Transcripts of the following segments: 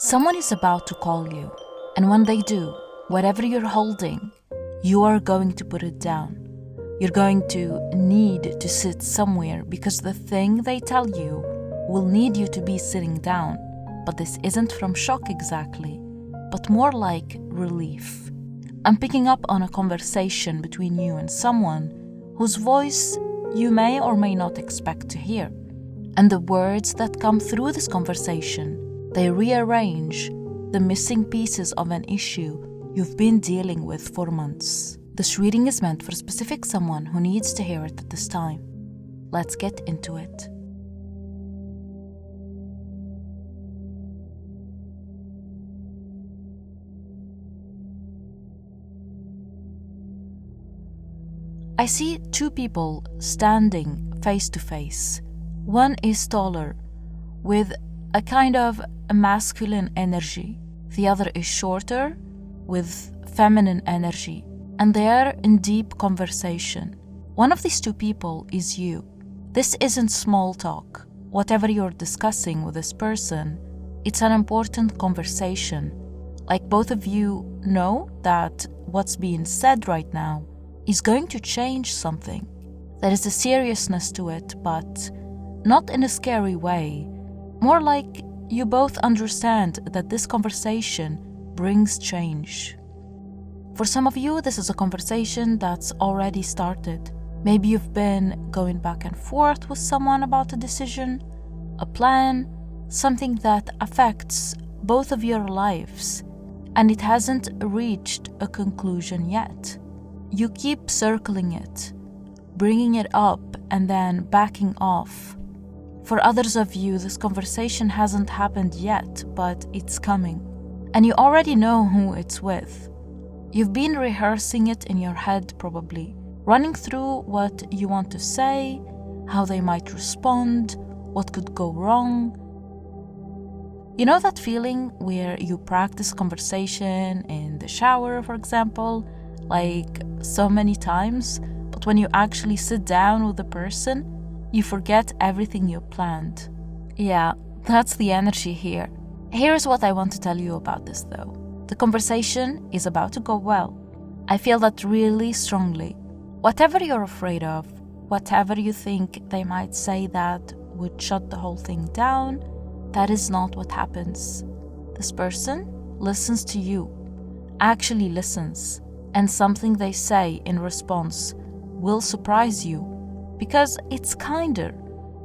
Someone is about to call you, and when they do, whatever you're holding, you are going to put it down. You're going to need to sit somewhere because the thing they tell you will need you to be sitting down. But this isn't from shock exactly, but more like relief. I'm picking up on a conversation between you and someone whose voice you may or may not expect to hear. And the words that come through this conversation, they rearrange the missing pieces of an issue you've been dealing with for months. This reading is meant for specific someone who needs to hear it at this time. Let's get into it. I see two people standing face to face. One is taller, with a kind of a masculine energy. The other is shorter, with feminine energy. And they are in deep conversation. One of these two people is you. This isn't small talk. Whatever you're discussing with this person, it's an important conversation. Like both of you know that what's being said right now is going to change something. There is a seriousness to it, but not in a scary way. More like you both understand that this conversation brings change. For some of you, this is a conversation that's already started. Maybe you've been going back and forth with someone about a decision, a plan, something that affects both of your lives, and it hasn't reached a conclusion yet. You keep circling it, bringing it up, and then backing off. For others of you, this conversation hasn't happened yet, but it's coming. And you already know who it's with. You've been rehearsing it in your head probably, running through what you want to say, how they might respond, what could go wrong. You know that feeling where you practice conversation in the shower, for example, like so many times, but when you actually sit down with the person, you forget everything you planned. Yeah, that's the energy here. Here's what I want to tell you about this though. The conversation is about to go well. I feel that really strongly. Whatever you're afraid of, whatever you think they might say that would shut the whole thing down, that is not what happens. This person listens to you, actually listens, and something they say in response will surprise you because it's kinder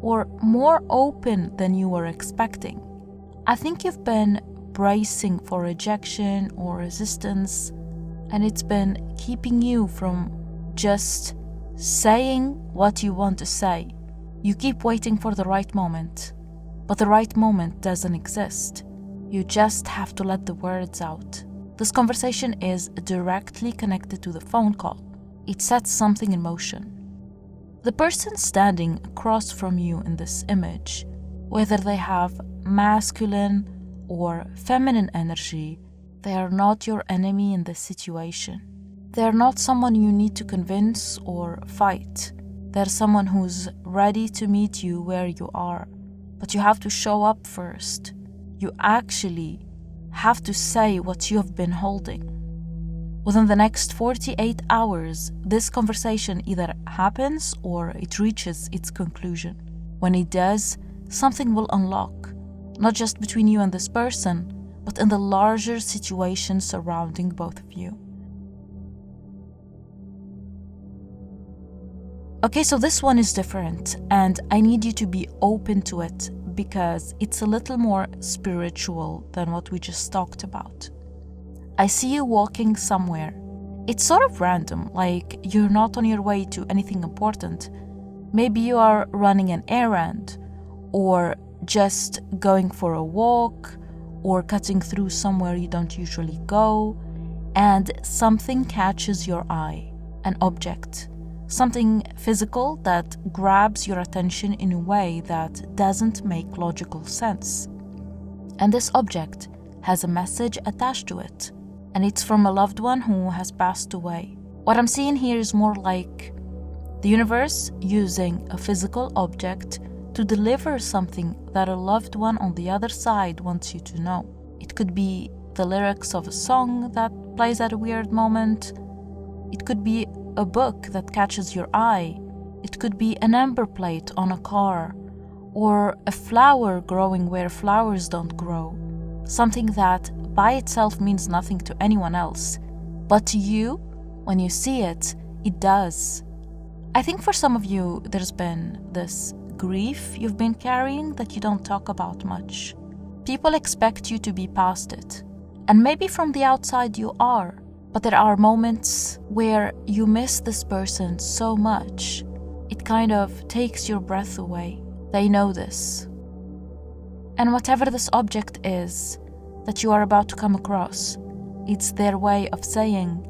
or more open than you were expecting. I think you've been bracing for rejection or resistance, and it's been keeping you from just saying what you want to say. You keep waiting for the right moment, but the right moment doesn't exist. You just have to let the words out. This conversation is directly connected to the phone call. It sets something in motion. The person standing across from you in this image, whether they have masculine or feminine energy, they are not your enemy in this situation. They are not someone you need to convince or fight. They're someone who's ready to meet you where you are. But you have to show up first. You actually have to say what you have been holding. Within the next 48 hours, this conversation either happens or it reaches its conclusion. When it does, something will unlock, not just between you and this person, but in the larger situation surrounding both of you. Okay, so this one is different, and I need you to be open to it because it's a little more spiritual than what we just talked about. I see you walking somewhere. It's sort of random, like you're not on your way to anything important. Maybe you are running an errand, or just going for a walk, or cutting through somewhere you don't usually go, and something catches your eye, an object, something physical that grabs your attention in a way that doesn't make logical sense. And this object has a message attached to it, and it's from a loved one who has passed away. What I'm seeing here is more like the universe using a physical object to deliver something that a loved one on the other side wants you to know. It could be the lyrics of a song that plays at a weird moment. It could be a book that catches your eye. It could be a number plate on a car, or a flower growing where flowers don't grow. Something that by itself means nothing to anyone else, but to you, when you see it, it does. I think for some of you, there's been this grief you've been carrying that you don't talk about much. People expect you to be past it, and maybe from the outside you are, but there are moments where you miss this person so much, it kind of takes your breath away. They know this. And whatever this object is that you are about to come across, it's their way of saying,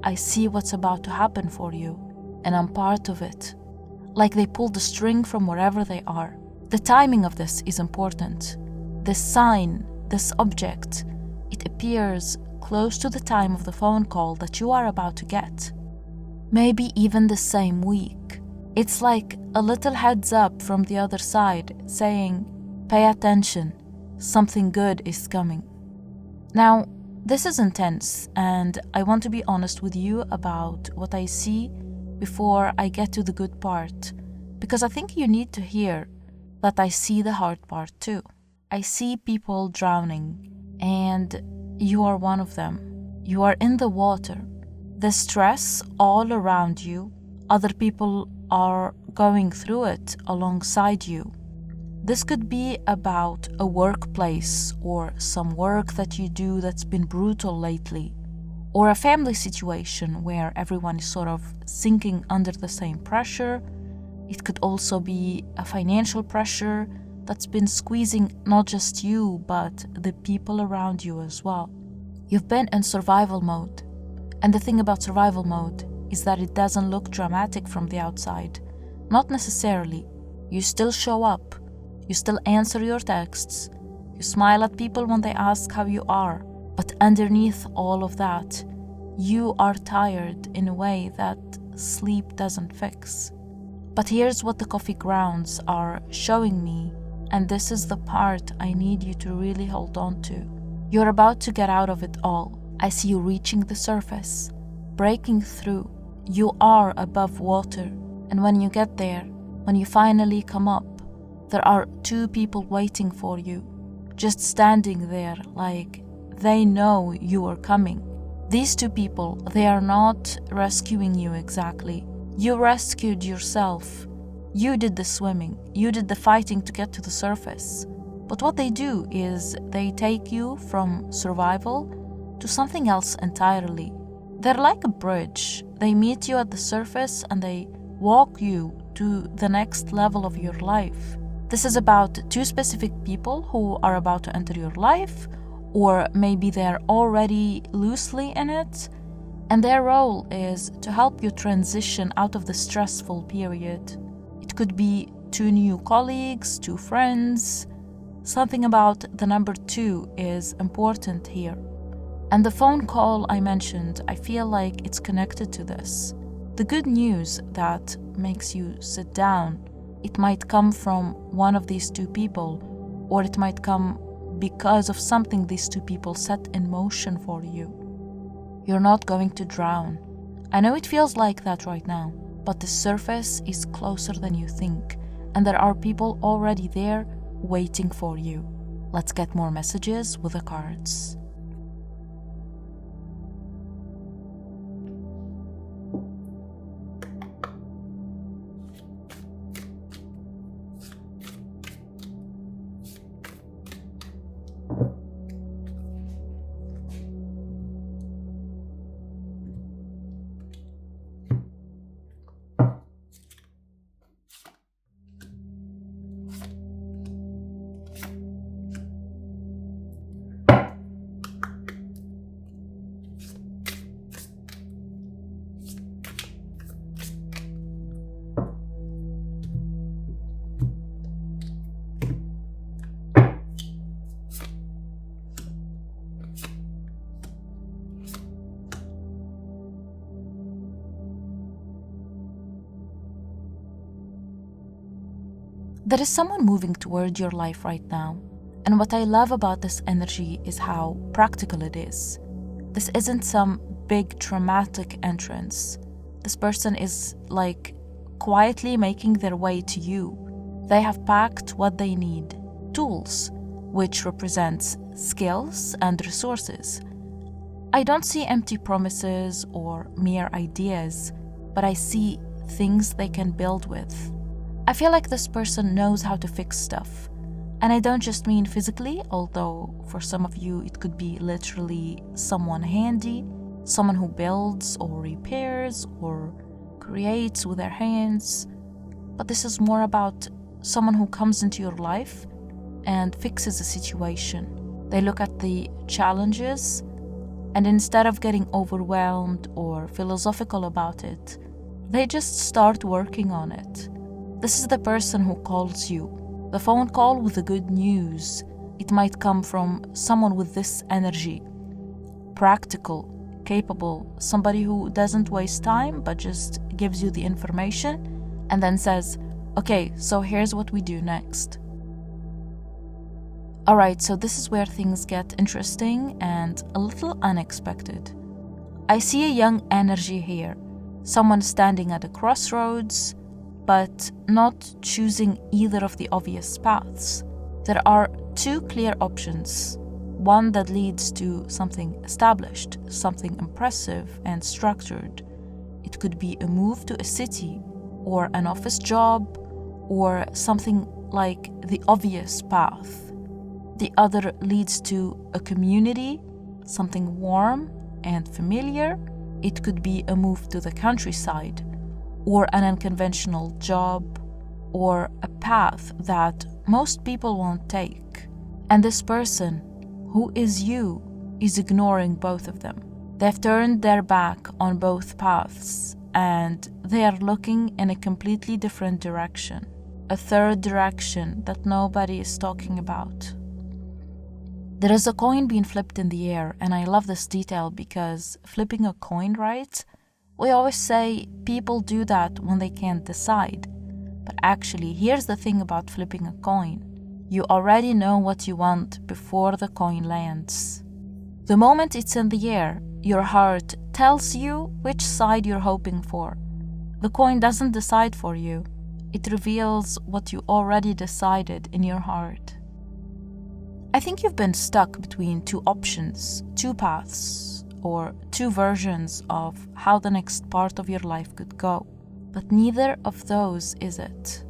I see what's about to happen for you, and I'm part of it. Like they pulled the string from wherever they are. The timing of this is important. This sign, this object, it appears close to the time of the phone call that you are about to get. Maybe even the same week. It's like a little heads up from the other side saying, pay attention, something good is coming. Now, this is intense, and I want to be honest with you about what I see before I get to the good part, because I think you need to hear that I see the hard part too. I see people drowning, and you are one of them. You are in the water. The stress all around you, other people are going through it alongside you. This could be about a workplace or some work that you do that's been brutal lately, or a family situation where everyone is sort of sinking under the same pressure. It could also be a financial pressure that's been squeezing not just you, but the people around you as well. You've been in survival mode. And the thing about survival mode is that it doesn't look dramatic from the outside. Not necessarily. You still show up. You still answer your texts. You smile at people when they ask how you are. But underneath all of that, you are tired in a way that sleep doesn't fix. But here's what the coffee grounds are showing me, and this is the part I need you to really hold on to. You're about to get out of it all. I see you reaching the surface, breaking through. You are above water, and when you get there, when you finally come up, there are two people waiting for you, just standing there like they know you are coming. These two people, they are not rescuing you exactly. You rescued yourself. You did the swimming. You did the fighting to get to the surface. But what they do is they take you from survival to something else entirely. They're like a bridge. They meet you at the surface and they walk you to the next level of your life. This is about two specific people who are about to enter your life, or maybe they're already loosely in it, and their role is to help you transition out of the stressful period. It could be two new colleagues, two friends. Something about the number 2 is important here. And the phone call I mentioned, I feel like it's connected to this. The good news that makes you sit down, it might come from one of these two people, or it might come because of something these two people set in motion for you. You're not going to drown. I know it feels like that right now, but the surface is closer than you think, and there are people already there waiting for you. Let's get more messages with the cards. There is someone moving toward your life right now, And what I love about this energy is how practical it is. This isn't some big dramatic entrance. This person is like quietly making their way to you. They have packed what they need, tools, which represents skills and resources. I don't see empty promises or mere ideas, but I see things they can build with. I feel like this person knows how to fix stuff. And I don't just mean physically, although for some of you it could be literally someone handy, someone who builds or repairs or creates with their hands. But this is more about someone who comes into your life and fixes a situation. They look at the challenges, and instead of getting overwhelmed or philosophical about it, they just start working on it. This is the person who calls you. The phone call with the good news. It might come from someone with this energy. Practical, capable, somebody who doesn't waste time but just gives you the information and then says, okay, so here's what we do next. Alright, so this is where things get interesting and a little unexpected. I see a young energy here, someone standing at a crossroads, but not choosing either of the obvious paths. There are two clear options, one that leads to something established, something impressive and structured. It could be a move to a city, or an office job, or something like the obvious path. The other leads to a community, something warm and familiar. It could be a move to the countryside, or an unconventional job, or a path that most people won't take. And this person, who is you, is ignoring both of them. They've turned their back on both paths, and they are looking in a completely different direction, a third direction that nobody is talking about. There is a coin being flipped in the air, and I love this detail because flipping a coin, right? We always say people do that when they can't decide. But actually, here's the thing about flipping a coin. You already know what you want before the coin lands. The moment it's in the air, your heart tells you which side you're hoping for. The coin doesn't decide for you. It reveals what you already decided in your heart. I think you've been stuck between two options, two paths, or two versions of how the next part of your life could go. But neither of those is it.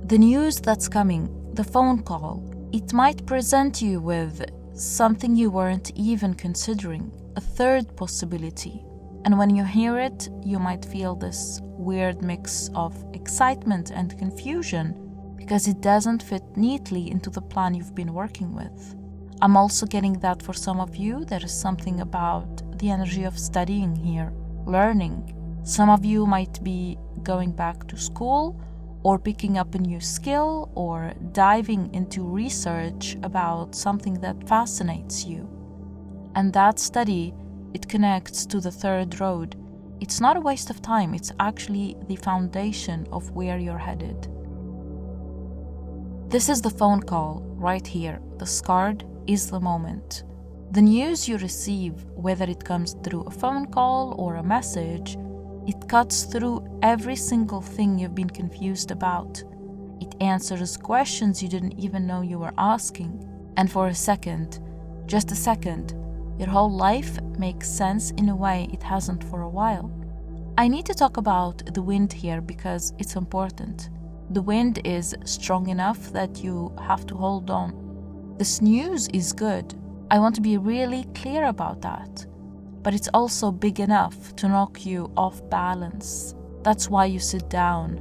The news that's coming, the phone call, it might present you with something you weren't even considering, a third possibility. And when you hear it, you might feel this weird mix of excitement and confusion because it doesn't fit neatly into the plan you've been working with. I'm also getting that for some of you, there is something about the energy of studying here, learning. Some of you might be going back to school or picking up a new skill or diving into research about something that fascinates you. And that study, it connects to the third road. It's not a waste of time, it's actually the foundation of where you're headed. This is the phone call right here. The card is the moment. The news you receive, whether it comes through a phone call or a message, it cuts through every single thing you've been confused about. It answers questions you didn't even know you were asking. And for a second, just a second, your whole life makes sense in a way it hasn't for a while. I need to talk about the wind here because it's important. The wind is strong enough that you have to hold on. This news is good. I want to be really clear about that. But it's also big enough to knock you off balance. That's why you sit down.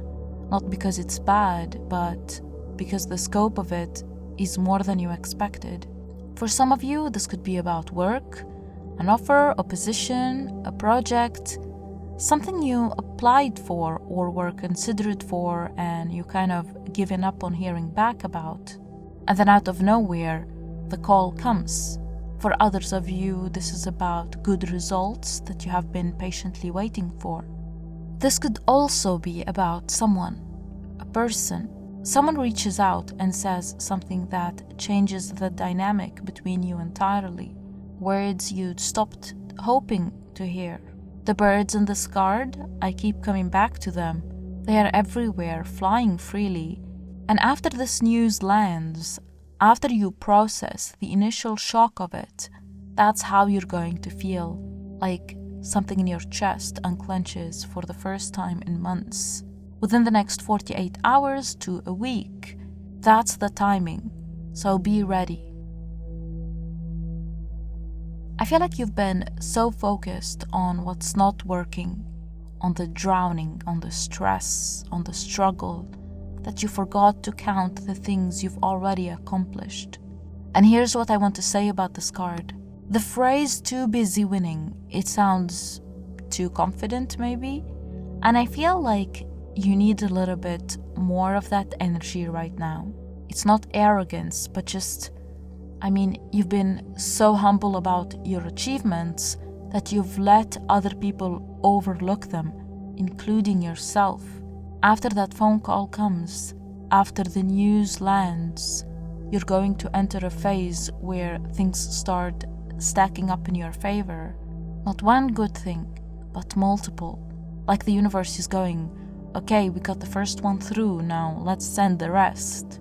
Not because it's bad, but because the scope of it is more than you expected. For some of you, this could be about work, an offer, a position, a project, something you applied for or were considered for and you kind of given up on hearing back about. And then out of nowhere, the call comes. For others of you, this is about good results that you have been patiently waiting for. This could also be about someone, a person, Someone reaches out and says something that changes the dynamic between you entirely. Words you'd stopped hoping to hear. The birds in this card, I keep coming back to them. They are everywhere, flying freely. And after this news lands, after you process the initial shock of it, that's how you're going to feel. Like something in your chest unclenches for the first time in months. Within the next 48 hours to a week. That's the timing. So be ready. I feel like you've been so focused on what's not working, on the drowning, on the stress, on the struggle, that you forgot to count the things you've already accomplished. And here's what I want to say about this card. The phrase "too busy winning," it sounds too confident maybe, and I feel like you need a little bit more of that energy right now. It's not arrogance, but just, you've been so humble about your achievements that you've let other people overlook them, including yourself. After that phone call comes, after the news lands, you're going to enter a phase where things start stacking up in your favor. Not one good thing, but multiple. Like the universe is going, okay, we got the first one through, now let's send the rest.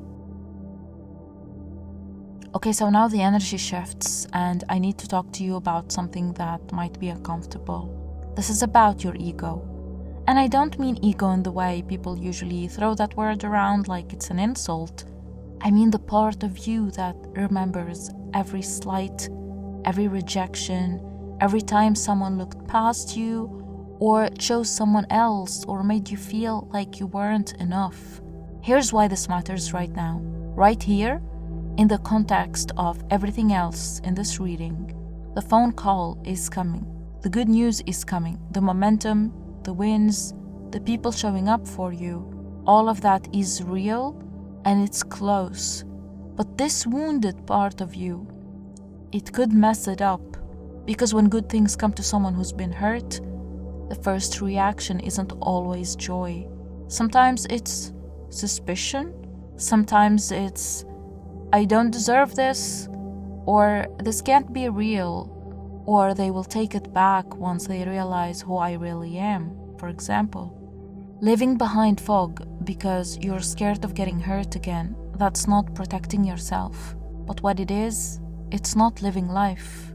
Okay, so now the energy shifts and I need to talk to you about something that might be uncomfortable. This is about your ego. And I don't mean ego in the way people usually throw that word around like it's an insult. I mean the part of you that remembers every slight, every rejection, every time someone looked past you or chose someone else or made you feel like you weren't enough. Here's why this matters right now. Right here, in the context of everything else in this reading, the phone call is coming. The good news is coming. The momentum, the wins, the people showing up for you, all of that is real and it's close. But this wounded part of you, it could mess it up, because when good things come to someone who's been hurt, the first reaction isn't always joy. Sometimes it's suspicion, sometimes it's I don't deserve this, or this can't be real, or they will take it back once they realize who I really am, for example. Living behind fog because you're scared of getting hurt again, that's not protecting yourself. But what it is, it's not living life.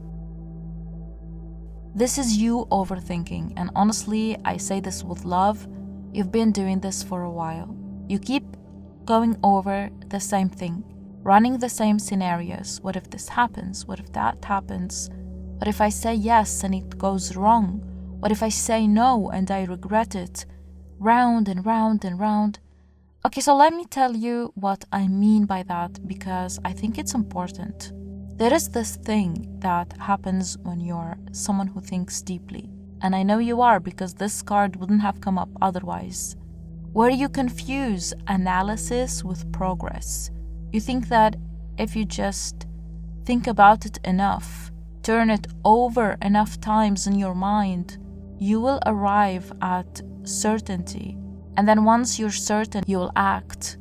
This is you overthinking, and honestly, I say this with love, you've been doing this for a while. You keep going over the same thing, running the same scenarios. What if this happens? What if that happens? What if I say yes and it goes wrong? What if I say no and I regret it? Round and round and round. Okay, so let me tell you what I mean by that, because I think it's important. There is this thing that happens when you're someone who thinks deeply. And I know you are, because this card wouldn't have come up otherwise. Where you confuse analysis with progress. You think that if you just think about it enough, turn it over enough times in your mind, you will arrive at certainty. And then once you're certain, you will act.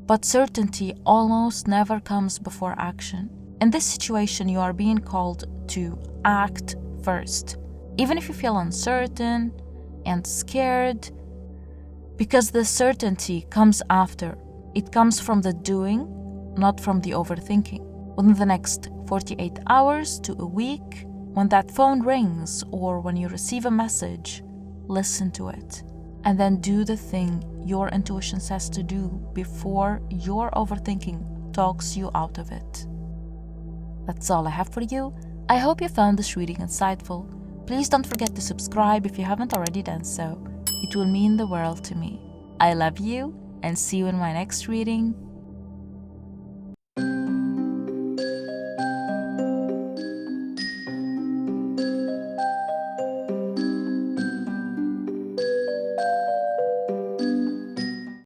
But certainty almost never comes before action. In this situation, you are being called to act first, even if you feel uncertain and scared, because the certainty comes after. It comes from the doing, not from the overthinking. Within the next 48 hours to a week, when that phone rings or when you receive a message, listen to it. And then do the thing your intuition says to do before your overthinking talks you out of it. That's all I have for you. I hope you found this reading insightful. Please don't forget to subscribe if you haven't already done so. It will mean the world to me. I love you and see you in my next reading.